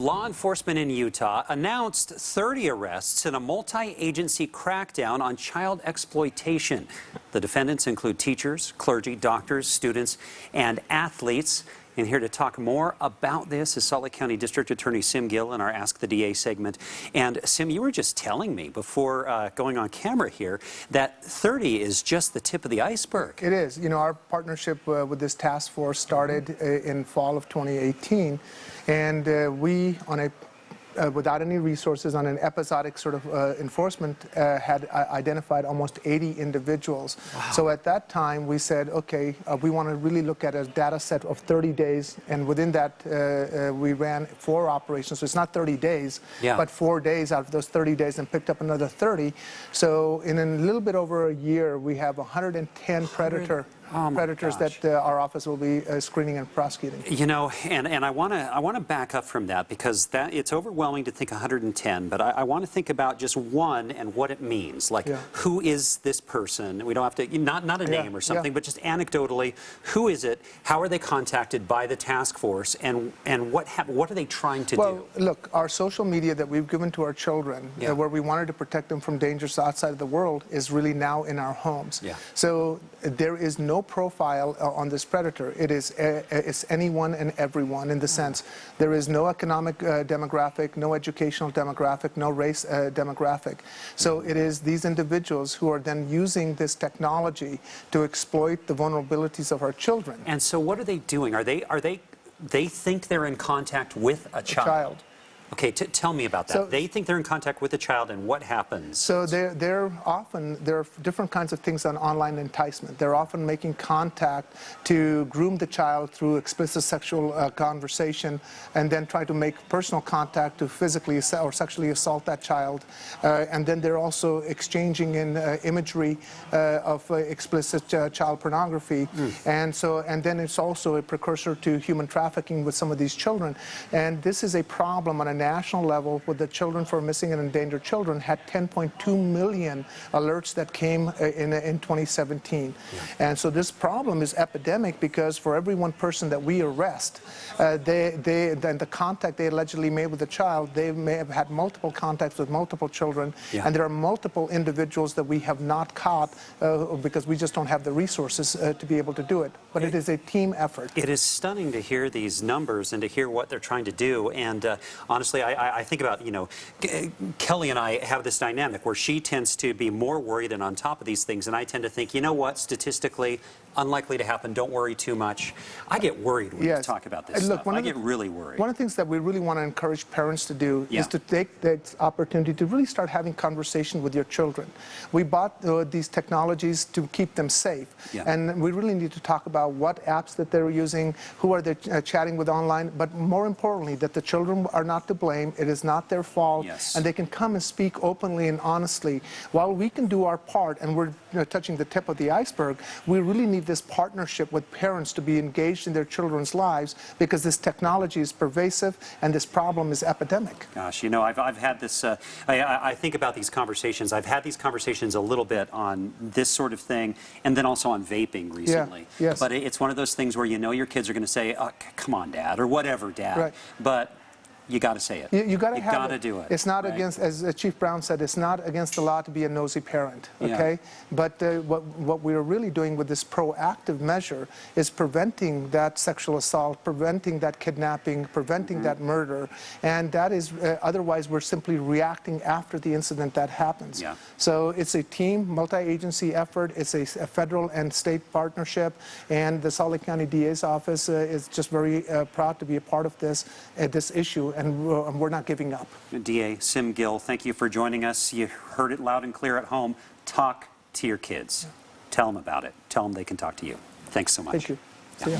Law enforcement in Utah announced 30 arrests in a multi-agency crackdown on child exploitation. The defendants include teachers, clergy, doctors, students, and athletes. And here to talk more about this is Salt Lake County District Attorney Gill in our Ask the DA segment. And Sim, you were just telling me before going on camera here that 30 is just the tip of the iceberg. It is. You know, our partnership with this task force started in fall of 2018, and we, on a without any resources, on an episodic sort of enforcement, had identified almost 80 individuals. Wow. So at that time, we said, okay, we want to really look at a data set of 30 days, and within that, we ran 4 operations. So it's not 30 days, but 4 days out of those 30 days, and picked up another 30. So in a little bit over a year, we have 110 predators that our office will be screening and prosecuting. You know, and I want to back up from that, because it's overwhelming to think 110, but I want to think about just one and what it means. Like, who is this person? We don't have to, not a name or something, but just anecdotally, who is it? How are they contacted by the task force, and what are they trying to do? Well, look, our social media that we've given to our children, where we wanted to protect them from dangers outside of the world, is really now in our homes. So there is no profile on this predator. It's anyone and everyone, in the sense there is no economic demographic, no educational demographic, no race demographic. So it is these individuals who are then using this technology to exploit the vulnerabilities of our children. And so what are they doing? They think they're in contact with a child. Okay, tell me about that. So, they think they're in contact with a child, and what happens? So there are different kinds of things on online enticement. They're often making contact to groom the child through explicit sexual conversation, and then try to make personal contact to physically or sexually assault that child. And then they're also exchanging in imagery of explicit child pornography. And then it's also a precursor to human trafficking with some of these children. And this is a problem on a national level. With the Children for Missing and Endangered Children had 10.2 million alerts that came in 2017. And so this problem is epidemic, because for every one person that we arrest, then the contact they allegedly made with the child, they may have had multiple contacts with multiple children, and there are multiple individuals that we have not caught because we just don't have the resources to be able to do it. But it is a team effort. It is stunning to hear these numbers and to hear what they're trying to do. And honestly, I think about, Kelly and I have this dynamic where she tends to be more worried and on top of these things, and I tend to think, you know what, statistically, unlikely to happen, don't worry too much. I get worried when you talk about this stuff. I get really worried. One of the things that we really want to encourage parents to do is to take that opportunity to really start having conversation with your children. We bought these technologies to keep them safe, and we really need to talk about what apps that they're using, who are they chatting with online, but more importantly, that the children are not to blame. It is not their fault, and they can come and speak openly and honestly. While we can do our part, and we're touching the tip of the iceberg, we really need this partnership with parents to be engaged in their children's lives, because this technology is pervasive and this problem is epidemic. Gosh, I've had this, I think about these conversations. I've had these conversations a little bit on this sort of thing, and then also on vaping recently. But it's one of those things where your kids are going to say, oh, come on, Dad, or whatever, Dad. But you got to say it. You got to do it. It's not against, as Chief Brown said, it's not against the law to be a nosy parent. Okay, but what we're really doing with this proactive measure is preventing that sexual assault, preventing that kidnapping, preventing that murder, and that is otherwise we're simply reacting after the incident that happens. So it's a team, multi-agency effort. It's a federal and state partnership, and the Salt Lake County DA's office is just very proud to be a part of this issue. And we're not giving up. DA Gill, thank you for joining us. You heard it loud and clear at home. Talk to your kids. Tell them about it. Tell them they can talk to you. Thanks so much. Thank you. See ya.